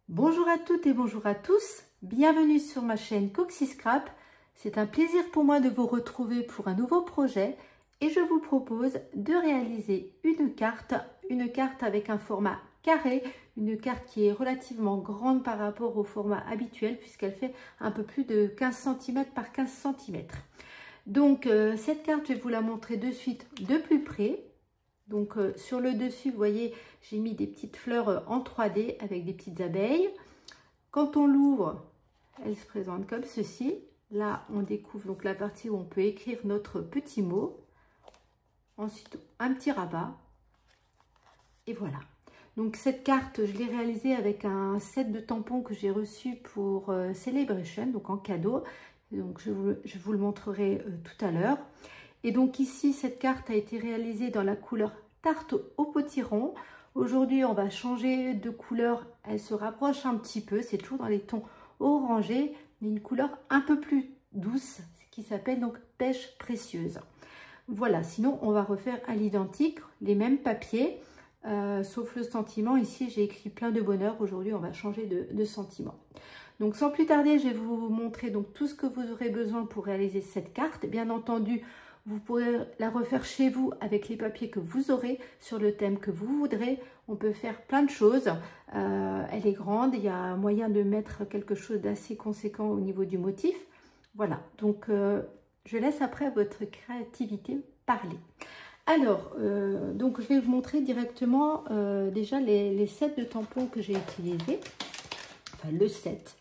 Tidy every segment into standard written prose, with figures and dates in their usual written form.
Bonjour à toutes et bonjour à tous, bienvenue sur ma chaîne Coxy Scrap. C'est un plaisir pour moi de vous retrouver pour un nouveau projet et je vous propose de réaliser une carte avec un format carré, une carte qui est relativement grande par rapport au format habituel puisqu'elle fait un peu plus de 15 cm par 15 cm. Donc cette carte, je vais vous la montrer de suite de plus près. Donc sur le dessus, vous voyez, j'ai mis des petites fleurs en 3D avec des petites abeilles. Quand on l'ouvre, elle se présente comme ceci. Là, on découvre donc la partie où on peut écrire notre petit mot. Ensuite, un petit rabat. Et voilà. Donc cette carte, je l'ai réalisée avec un set de tampons que j'ai reçu pour Celebration, donc en cadeau. Donc je vous le montrerai tout à l'heure. Et donc ici, cette carte a été réalisée dans la couleur tarte au potiron. Aujourd'hui, on va changer de couleur. Elle se rapproche un petit peu. C'est toujours dans les tons orangés, mais une couleur un peu plus douce, qui s'appelle donc pêche précieuse. Voilà, sinon, on va refaire à l'identique les mêmes papiers, sauf le sentiment. Ici, j'ai écrit plein de bonheur. Aujourd'hui, on va changer de sentiment. Donc, sans plus tarder, je vais vous montrer donc tout ce que vous aurez besoin pour réaliser cette carte. Bien entendu, vous pourrez la refaire chez vous avec les papiers que vous aurez sur le thème que vous voudrez. On peut faire plein de choses. Elle est grande, il y a moyen de mettre quelque chose d'assez conséquent au niveau du motif. Voilà, donc je laisse après votre créativité parler. Alors, donc je vais vous montrer directement déjà les sets de tampons que j'ai utilisés. Enfin, le set.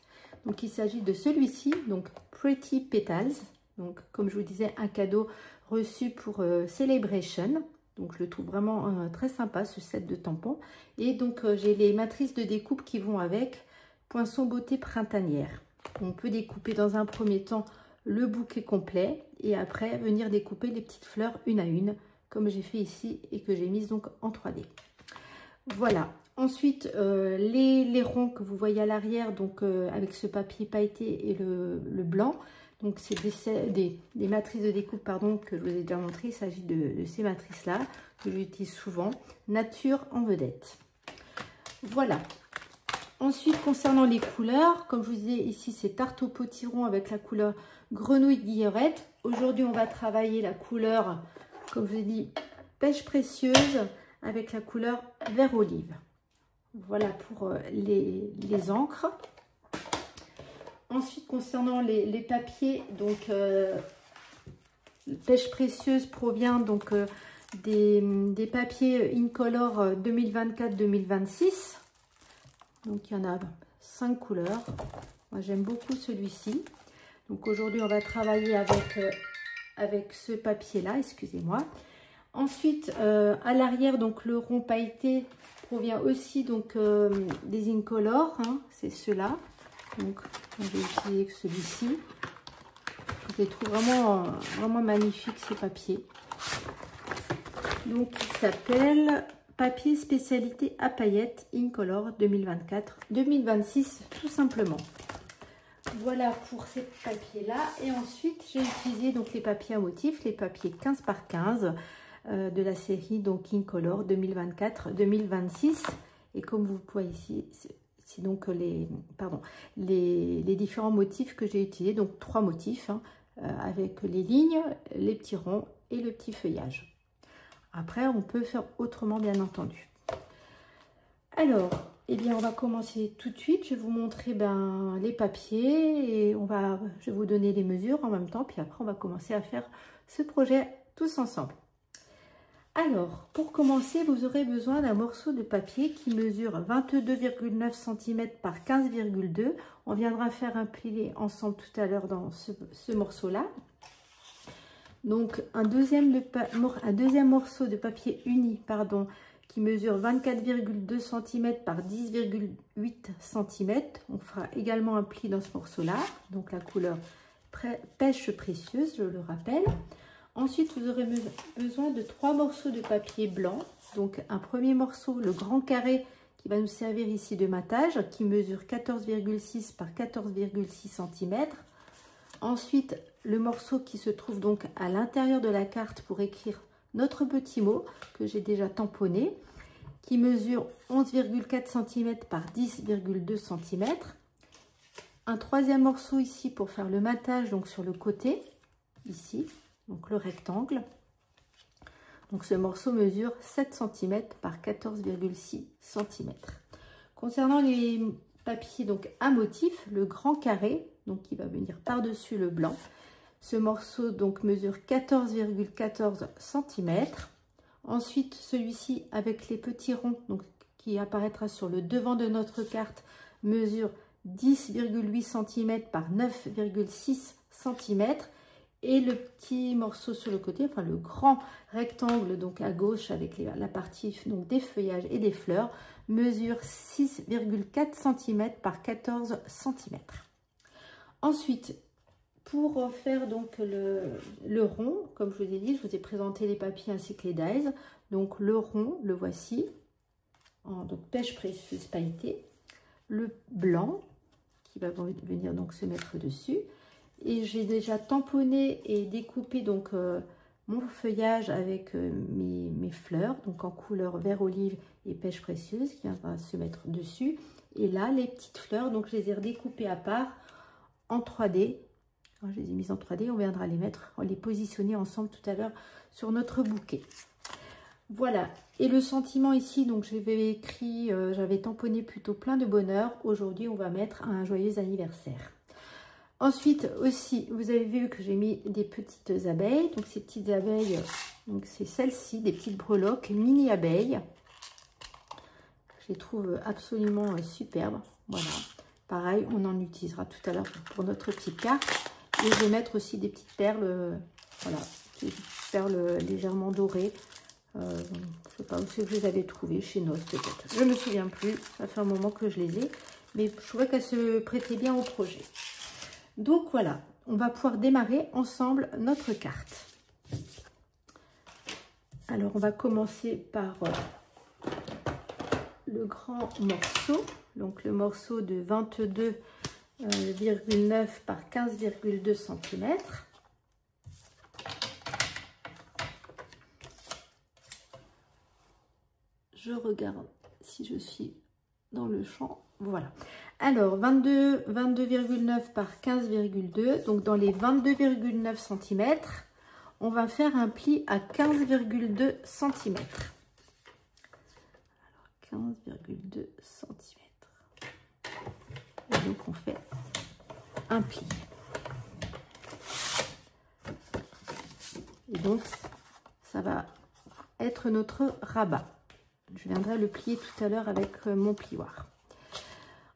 Donc, il s'agit de celui-ci, donc Pretty Petals. Donc, comme je vous disais, un cadeau reçu pour Celebration. Donc, je le trouve vraiment très sympa, ce set de tampons. Et donc, j'ai les matrices de découpe qui vont avec. Poinçon beauté printanière. On peut découper dans un premier temps le bouquet complet et après venir découper les petites fleurs une à une, comme j'ai fait ici et que j'ai mise donc en 3D. Voilà. Ensuite, les ronds que vous voyez à l'arrière, donc avec ce papier pailleté et le blanc. Donc, c'est des matrices de découpe pardon, que je vous ai déjà montré. Il s'agit de ces matrices-là que j'utilise souvent. Nature en vedette. Voilà. Ensuite, concernant les couleurs, comme je vous disais, ici, c'est tarte au potiron avec la couleur grenouille guillerette. Aujourd'hui, on va travailler la couleur, comme je vous ai dit, pêche précieuse avec la couleur vert olive. Voilà pour les encres. Ensuite, concernant les papiers, donc pêche précieuse provient donc des papiers Incolor 2024-2026. Donc, il y en a 5 couleurs. Moi, j'aime beaucoup celui-ci. Donc, aujourd'hui, on va travailler avec ce papier-là, excusez-moi. Ensuite, à l'arrière, donc le rond pailleté provient aussi donc des Incolor, hein, c'est ceux-là. Donc, j'ai utilisé celui-ci. Je les trouve vraiment magnifiques, ces papiers. Donc, il s'appelle Papier spécialité à paillettes Incolor 2024-2026, tout simplement. Voilà pour ces papiers-là. Et ensuite, j'ai utilisé donc les papiers à motifs, les papiers 15 par 15 de la série donc Incolor 2024-2026. Et comme vous voyez ici, c'est donc les différents motifs que j'ai utilisés. Donc 3 motifs hein, avec les lignes, les petits ronds et le petit feuillage. Après, on peut faire autrement, bien entendu. Alors, eh bien, on va commencer tout de suite. Je vais vous montrer les papiers et je vais vous donner les mesures en même temps. Puis après, on va commencer à faire ce projet tous ensemble. Alors, pour commencer, vous aurez besoin d'un morceau de papier qui mesure 22,9 cm par 15,2. On viendra faire un plié ensemble tout à l'heure dans ce morceau-là. Donc, un deuxième morceau de papier uni, pardon, qui mesure 24,2 cm par 10,8 cm. On fera également un pli dans ce morceau-là. Donc, la couleur pêche précieuse, je le rappelle. Ensuite, vous aurez besoin de 3 morceaux de papier blanc. Donc, un premier morceau, le grand carré, qui va nous servir ici de matage, qui mesure 14,6 par 14,6 cm. Ensuite, le morceau qui se trouve donc à l'intérieur de la carte pour écrire notre petit mot, que j'ai déjà tamponné, qui mesure 11,4 cm par 10,2 cm. Un troisième morceau ici pour faire le matage, donc sur le côté, ici, donc le rectangle. Donc ce morceau mesure 7 cm par 14,6 cm. Concernant les papiers donc à motif, le grand carré, donc qui va venir par-dessus le blanc, ce morceau donc mesure 14,14 cm. Ensuite, celui-ci avec les petits ronds, donc qui apparaîtra sur le devant de notre carte, mesure 10,8 cm par 9,6 cm. Et le petit morceau sur le côté, enfin le grand rectangle donc à gauche avec la partie donc des feuillages et des fleurs, mesure 6,4 cm par 14 cm. Ensuite, pour faire donc le rond, comme je vous ai dit, je vous ai présenté les papiers ainsi que les dies. Donc le rond, le voici, en donc pêche précieuse pailletée. Le blanc qui va venir donc se mettre dessus. Et j'ai déjà tamponné et découpé donc mon feuillage avec mes fleurs, donc en couleur vert olive et pêche précieuse qui va se mettre dessus. Et là, les petites fleurs, donc je les ai redécoupées à part en 3D. Quand je les ai mises en 3D, on viendra les positionner ensemble tout à l'heure sur notre bouquet. Voilà. Et le sentiment ici, donc j'avais écrit, j'avais tamponné plutôt plein de bonheur. Aujourd'hui, on va mettre un joyeux anniversaire. Ensuite aussi, vous avez vu que j'ai mis des petites abeilles. Donc ces petites abeilles, donc c'est celles-ci, des petites breloques mini abeilles. Je les trouve absolument superbes. Voilà. Pareil, on en utilisera tout à l'heure pour notre petite carte. Et je vais mettre aussi des petites perles, voilà, des petites perles légèrement dorées. Je ne sais pas où c'est que je les avais trouvées, chez Noz peut-être. Je ne me souviens plus, ça fait un moment que je les ai. Mais je trouvais qu'elles se prêtaient bien au projet. Donc voilà, on va pouvoir démarrer ensemble notre carte. Alors on va commencer par le grand morceau, donc le morceau de 22,9 par 15,2 cm. Je regarde si je suis dans le champ. Voilà. Alors, 22,9 par 15,2. Donc, dans les 22,9 cm, on va faire un pli à 15,2 cm. Alors, 15,2 cm. Et donc, on fait un pli. Et donc, ça va être notre rabat. Je viendrai le plier tout à l'heure avec mon plioir.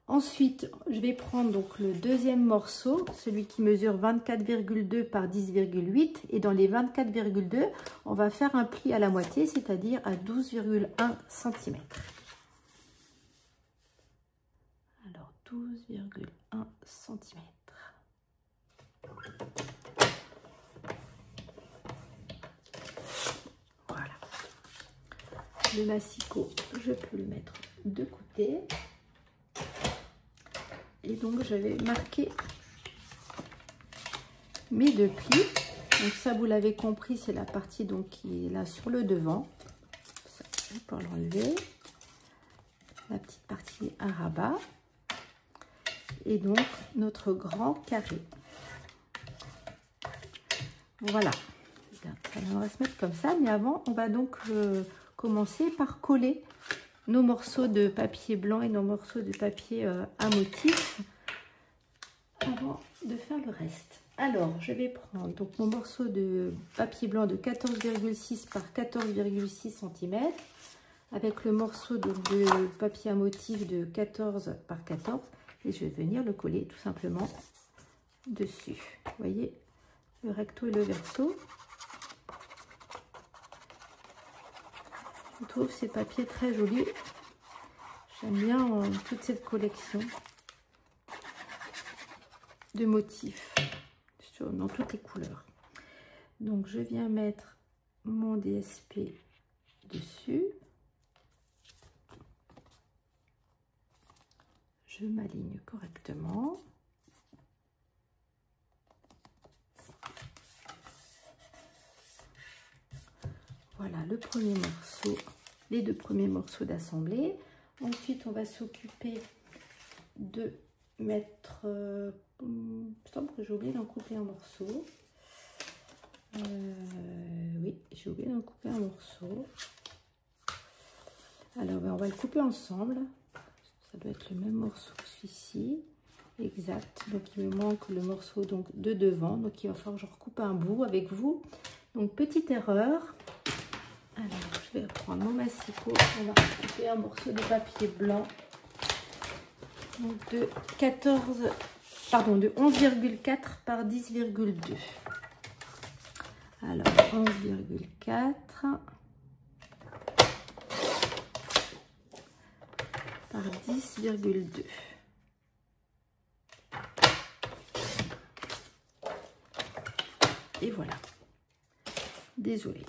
Ensuite, je vais prendre donc le deuxième morceau, celui qui mesure 24,2 par 10,8. Et dans les 24,2, on va faire un pli à la moitié, c'est-à-dire à 12,1 cm. Alors, 12,1 cm. Voilà. Le massicot, je peux le mettre de côté. Et donc, je vais marquer mes deux plis. Donc ça, vous l'avez compris, c'est la partie donc qui est là sur le devant. Ça, je peux l'enlever. La petite partie à rabat. Et donc, notre grand carré. Voilà. Ça va se mettre comme ça. Mais avant, on va donc commencer par coller nos morceaux de papier blanc et nos morceaux de papier à motif avant de faire le reste. Alors, je vais prendre donc mon morceau de papier blanc de 14,6 par 14,6 cm avec le morceau de papier à motif de 14 par 14 et je vais venir le coller tout simplement dessus. Vous voyez le recto et le verso. Je trouve ces papiers très jolis. J'aime bien toute cette collection de motifs dans toutes les couleurs. Donc je viens mettre mon DSP dessus. Je m'aligne correctement. Voilà le premier morceau les 2 premiers morceaux d'assemblée. Ensuite, on va s'occuper de mettre... il semble que j'ai oublié d'en couper un morceau. Oui, j'ai oublié d'en couper un morceau. Alors, on va le couper ensemble. Ça doit être le même morceau que celui-ci. Exact. Donc, il me manque le morceau donc, de devant. Donc, il va falloir que je recoupe un bout avec vous. Donc, petite erreur. Alors, je vais prendre mon massicot. On va couper un morceau de papier blanc. Donc, de 11,4 par 10,2. Alors, 11,4 par 10,2. Et voilà. Désolée.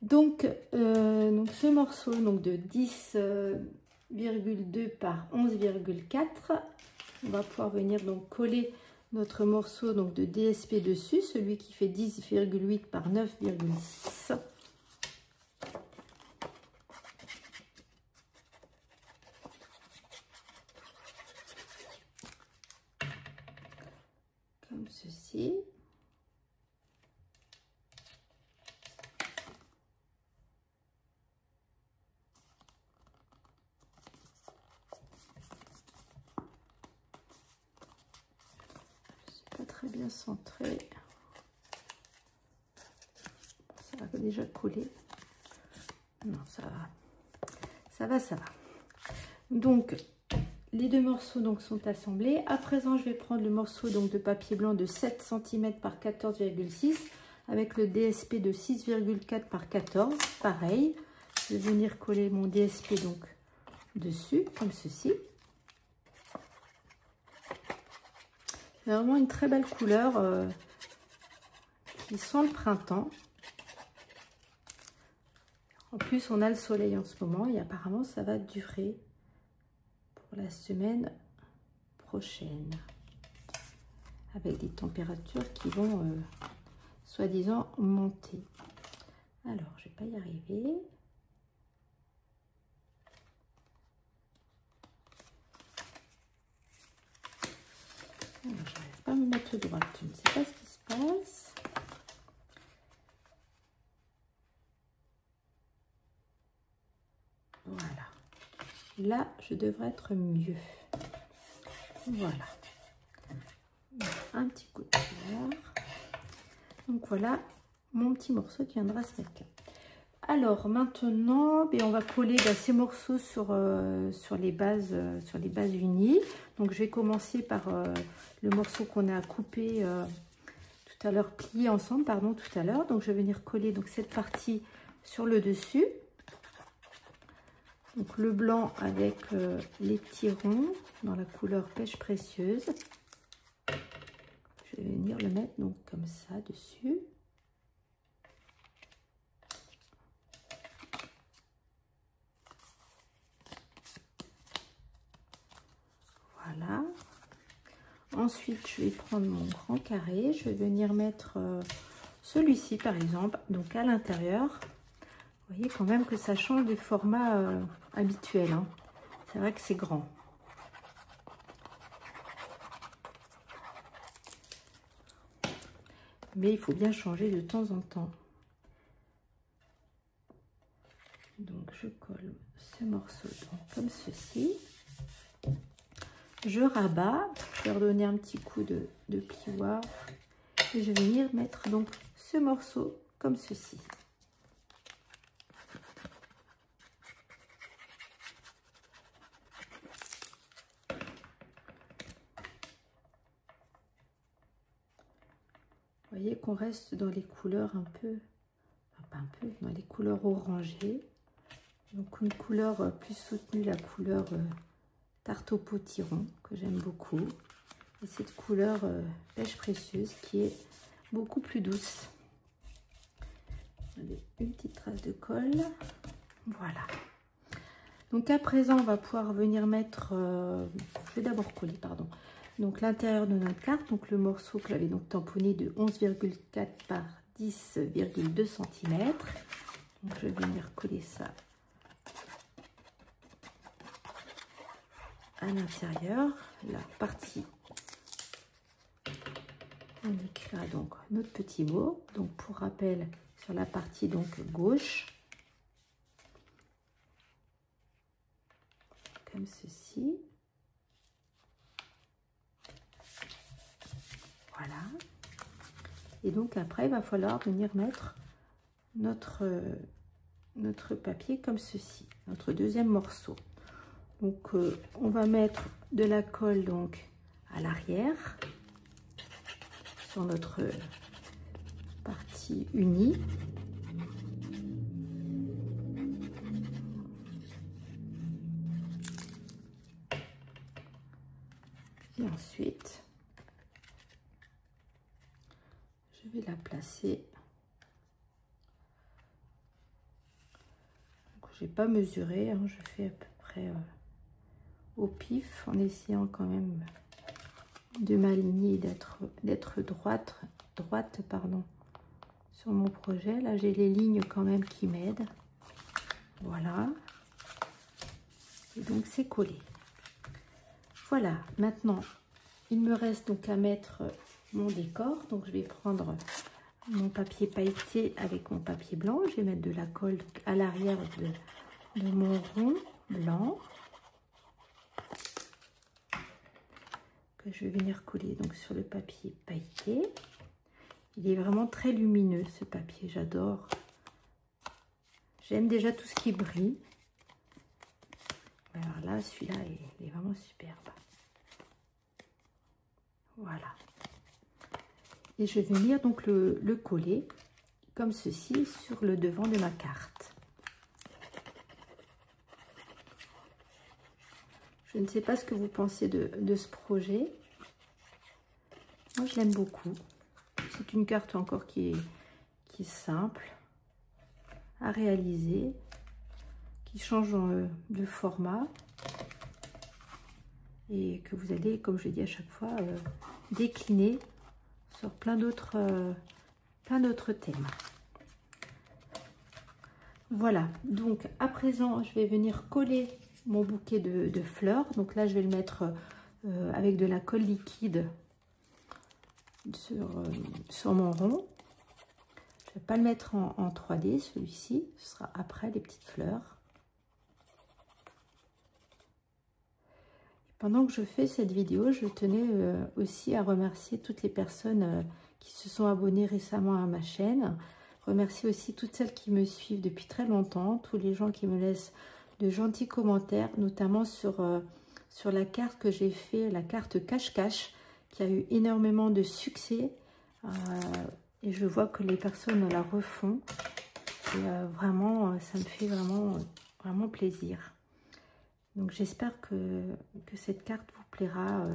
Donc ce morceau donc de 10,2 par 11,4, on va pouvoir venir donc coller notre morceau donc de DSP dessus, celui qui fait 10,8 par 9,6. Comme ceci. Pas très bien centré. Ça va déjà coller. Non, ça va. Ça va, ça va. Donc, les 2 morceaux donc, sont assemblés. À présent, je vais prendre le morceau donc, de papier blanc de 7 cm par 14,6 avec le DSP de 6,4 par 14. Pareil, je vais venir coller mon DSP donc dessus, comme ceci. C'est vraiment une très belle couleur qui sent le printemps. En plus, on a le soleil en ce moment et apparemment, ça va durer pour la semaine prochaine. Avec des températures qui vont, soi-disant, monter. Alors, je ne vais pas y arriver. Je n'arrive pas à me mettre droite, je ne sais pas ce qui se passe. Voilà. Là, je devrais être mieux. Voilà. Un petit coup de couleur. Donc voilà, mon petit morceau qui viendra se mettre là. Alors maintenant, on va coller ces morceaux sur les bases unies. Donc je vais commencer par le morceau qu'on a coupé tout à l'heure, plié ensemble, pardon, tout à l'heure. Donc je vais venir coller donc cette partie sur le dessus. Donc le blanc avec les petits ronds dans la couleur pêche précieuse. Je vais venir le mettre donc comme ça dessus. Voilà. Ensuite, je vais prendre mon grand carré. Je vais venir mettre celui-ci, par exemple, donc à l'intérieur. Vous voyez quand même que ça change des formats habituels. Hein. C'est vrai que c'est grand. Mais il faut bien changer de temps en temps. Donc, je colle ce morceau donc, comme ceci. Je rabats, je vais redonner un petit coup de plioir et je vais venir mettre donc ce morceau comme ceci. Vous voyez qu'on reste dans les couleurs un peu, enfin pas un peu, dans les couleurs orangées. Donc une couleur plus soutenue, la couleur tarte au potiron que j'aime beaucoup. Et cette couleur pêche précieuse qui est beaucoup plus douce. Allez, une petite trace de colle. Voilà. Donc à présent, on va pouvoir venir mettre, je vais d'abord coller, pardon. Donc l'intérieur de notre carte, donc le morceau que j'avais donc tamponné de 11,4 par 10,2 cm. Donc je vais venir coller ça à l'intérieur, la partie, on écrira donc notre petit mot. Donc pour rappel, sur la partie donc gauche, comme ceci. Voilà. Et donc après, il va falloir venir mettre notre papier comme ceci, notre deuxième morceau. Donc on va mettre de la colle donc à l'arrière sur notre partie unie. Et ensuite, je vais la placer. J'ai pas mesuré, hein, je fais à peu près au pif en essayant quand même de m'aligner, d'être droite pardon, sur mon projet. Là j'ai les lignes quand même qui m'aident. Voilà. Et donc c'est collé. Voilà, maintenant il me reste donc à mettre mon décor. Donc je vais prendre mon papier pailleté avec mon papier blanc. Je vais mettre de la colle donc à l'arrière de mon rond blanc que je vais venir coller donc sur le papier pailleté. Il est vraiment très lumineux ce papier, j'adore. J'aime déjà tout ce qui brille. Alors là, celui-là, il est vraiment superbe. Voilà. Et je vais venir donc le coller comme ceci sur le devant de ma carte. Je ne sais pas ce que vous pensez de ce projet. Moi, je l'aime beaucoup. C'est une carte encore qui est simple à réaliser, qui change de format et que vous allez, comme je l'ai dit à chaque fois, décliner sur plein d'autres thèmes. Voilà, donc à présent, je vais venir coller mon bouquet de fleurs. Donc là, je vais le mettre avec de la colle liquide sur mon rond. Je ne vais pas le mettre en 3D, celui-ci. Ce sera après les petites fleurs. Pendant que je fais cette vidéo, je tenais aussi à remercier toutes les personnes qui se sont abonnées récemment à ma chaîne. Remercier aussi toutes celles qui me suivent depuis très longtemps, tous les gens qui me laissent de gentils commentaires, notamment sur la carte que j'ai fait, la carte cache-cache, qui a eu énormément de succès. Et je vois que les personnes la refont. Et vraiment, ça me fait vraiment plaisir. Donc j'espère que cette carte vous plaira,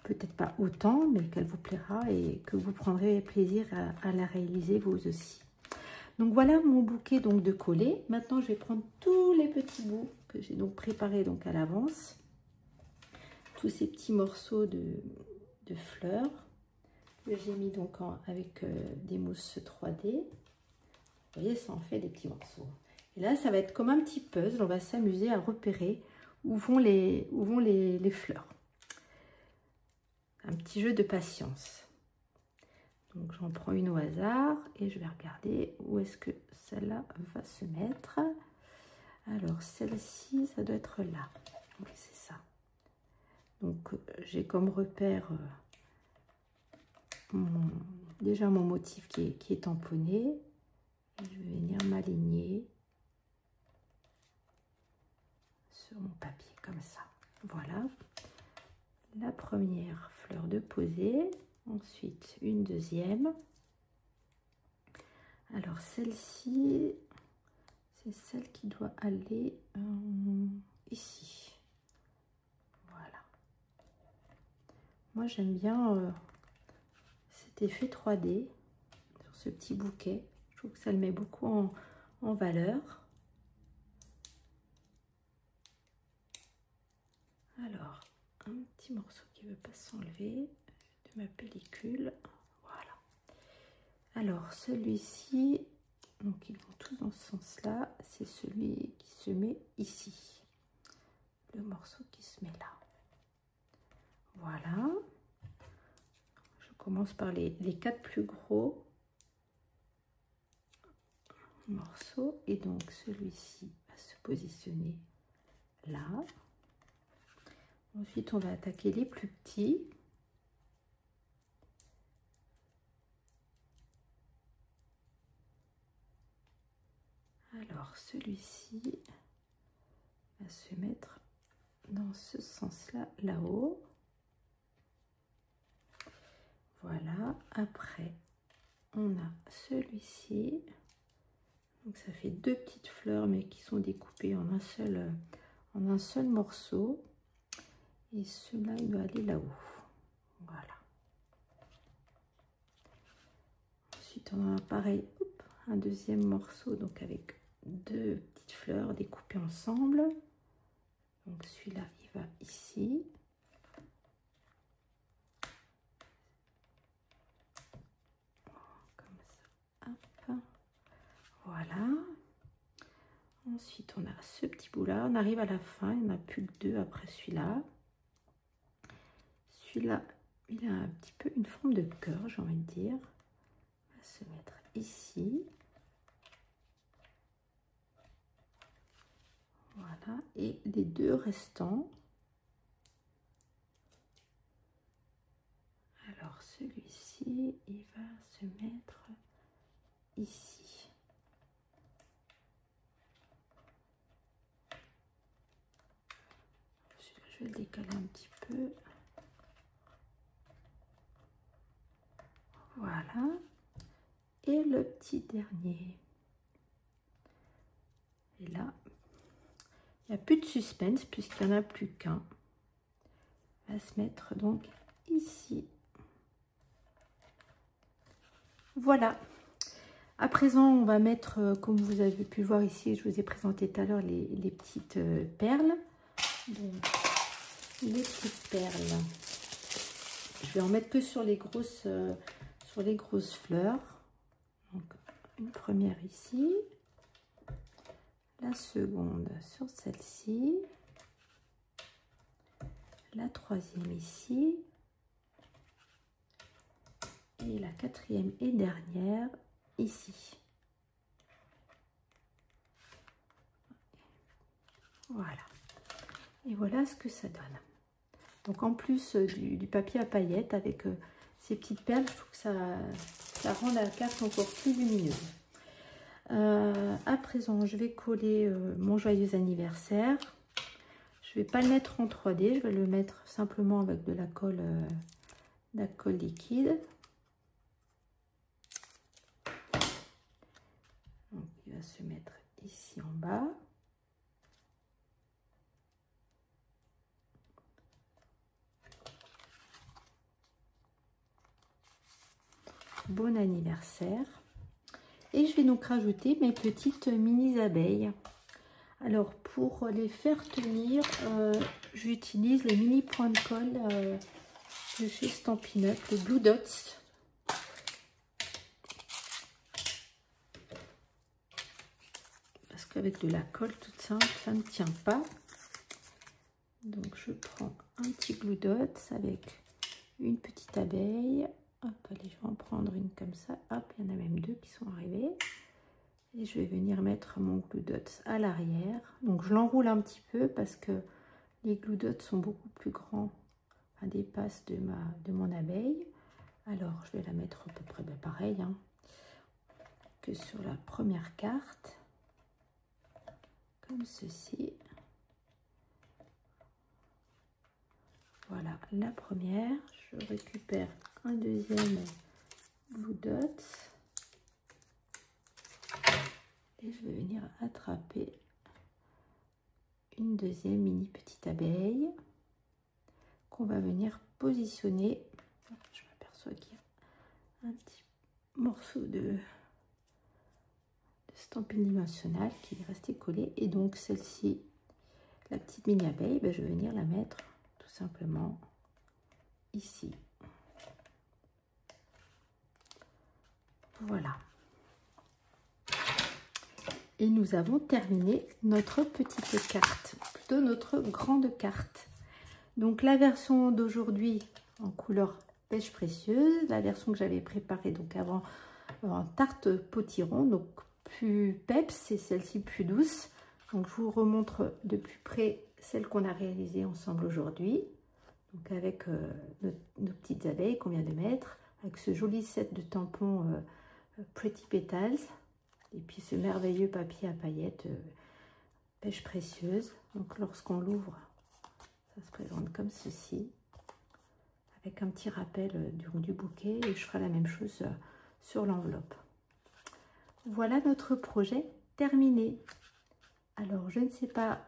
peut-être pas autant, mais qu'elle vous plaira et que vous prendrez plaisir à la réaliser vous aussi. Donc voilà mon bouquet donc de collés. Maintenant je vais prendre tous les petits bouts que j'ai donc préparés donc à l'avance. Tous ces petits morceaux de fleurs que j'ai mis donc avec des mousses 3D. Vous voyez, ça en fait des petits morceaux. Et là, ça va être comme un petit puzzle. On va s'amuser à repérer où vont les fleurs. Un petit jeu de patience. Donc, j'en prends une au hasard et je vais regarder où est-ce que celle-là va se mettre. Alors, celle-ci, ça doit être là. Oui, c'est ça. Donc, j'ai comme repère déjà mon motif qui est tamponné. Je vais venir m'aligner sur mon papier comme ça. Voilà. La première fleur de posée. Ensuite, une deuxième. Alors, celle-ci, c'est celle qui doit aller ici. Voilà. Moi, j'aime bien cet effet 3D sur ce petit bouquet. Je trouve que ça le met beaucoup en valeur. Alors, un petit morceau qui ne veut pas s'enlever de ma pellicule. Voilà. Alors, celui-ci, donc ils vont tous dans ce sens-là, c'est celui qui se met ici. le morceau qui se met là. Voilà. Je commence par les 4 plus gros morceaux et donc celui-ci va se positionner là. Ensuite, on va attaquer les plus petits. Alors, celui-ci va se mettre dans ce sens-là, là-haut. Voilà. Après, on a celui-ci. Donc, ça fait 2 petites fleurs, mais qui sont découpées en un seul morceau. Et celui-là, il doit aller là-haut. Voilà. Ensuite, on a pareil, un deuxième morceau, donc avec 2 petites fleurs découpées ensemble. Donc celui-là, il va ici. Comme ça. Hop. Voilà. Ensuite, on a ce petit bout-là. On arrive à la fin. Il n'y en a plus que 2 après celui-là. Celui-là, il a un petit peu une forme de cœur, j'ai envie de dire. On va se mettre ici. Voilà, et les 2 restants. Alors celui-ci, il va se mettre ici. Celui-là, je vais le décaler un petit peu. Voilà. Et le petit dernier. Et là, il n'y a plus de suspense puisqu'il n'y en a plus qu'un. Va se mettre donc ici. Voilà. À présent, on va mettre, comme vous avez pu voir ici, je vous ai présenté tout à l'heure les petites perles. Donc, les petites perles. Je vais en mettre que sur les grosses fleurs. Donc, une première ici. La seconde sur celle-ci, la troisième ici, et la quatrième et dernière ici. Voilà. Et voilà ce que ça donne. Donc en plus du papier à paillettes avec ces petites perles, je trouve que ça rend la carte encore plus lumineuse. À présent, je vais coller mon joyeux anniversaire. Je vais pas le mettre en 3D, je vais le mettre simplement avec de la colle liquide. Donc, il va se mettre ici en bas. Bon anniversaire. Et je vais donc rajouter mes petites mini abeilles. Alors pour les faire tenir, j'utilise les mini points de colle de chez Stampin' Up, les Blue Dots. Parce qu'avec de la colle toute simple, ça ne tient pas. Donc je prends un petit Blue Dots avec une petite abeille. Hop, allez, je vais en prendre une comme ça. Hop, il y en a même 2 qui sont arrivés. Et je vais venir mettre mon Glue Dots à l'arrière. Donc je l'enroule un petit peu parce que les Glue Dots sont beaucoup plus grands, enfin, dépassent de mon abeille. Alors je vais la mettre à peu près pareil hein, que sur la première carte. Comme ceci. Voilà la première. Je récupère un deuxième Blue Dots. Et je vais venir attraper une deuxième mini petite abeille qu'on va venir positionner. Je m'aperçois qu'il y a un petit morceau de Stampin' Dimensional qui est resté collé. Et donc celle-ci, la petite mini abeille, je vais venir la mettre tout simplement ici. Voilà. Et nous avons terminé notre petite carte. de notre grande carte. Donc la version d'aujourd'hui en couleur pêche précieuse, la version que j'avais préparée donc avant en tarte potiron, donc plus peps, et celle-ci plus douce. Donc je vous remontre de plus près celle qu'on a réalisée ensemble aujourd'hui, donc avec nos petites abeilles qu'on vient de mettre, avec ce joli set de tampons Pretty Petals, et puis ce merveilleux papier à paillettes pêche précieuse. Donc lorsqu'on l'ouvre, ça se présente comme ceci, avec un petit rappel du bouquet, et je ferai la même chose sur l'enveloppe. Voilà notre projet terminé. Alors je ne sais pas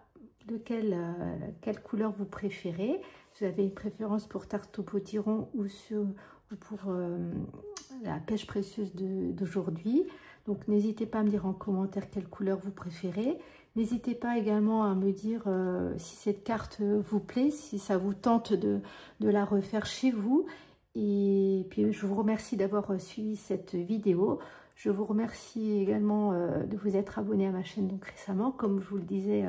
de quelle couleur vous préférez. Vous avez une préférence pour tarte au potiron ou pour la pêche précieuse d'aujourd'hui. Donc n'hésitez pas à me dire en commentaire quelle couleur vous préférez. N'hésitez pas également à me dire si cette carte vous plaît, si ça vous tente de la refaire chez vous. Et puis je vous remercie d'avoir suivi cette vidéo. Je vous remercie également de vous être abonné à ma chaîne donc récemment, comme je vous le disais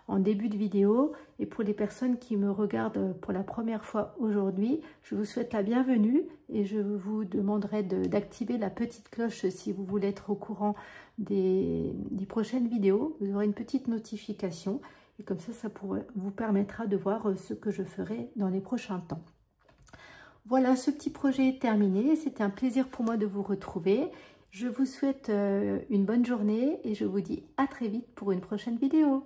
en début de vidéo. Et pour les personnes qui me regardent pour la première fois aujourd'hui, je vous souhaite la bienvenue et je vous demanderai d'activer la petite cloche si vous voulez être au courant des prochaines vidéos. Vous aurez une petite notification et comme ça vous permettra de voir ce que je ferai dans les prochains temps. Voilà, ce petit projet est terminé. C'était un plaisir pour moi de vous retrouver. Je vous souhaite une bonne journée et je vous dis à très vite pour une prochaine vidéo.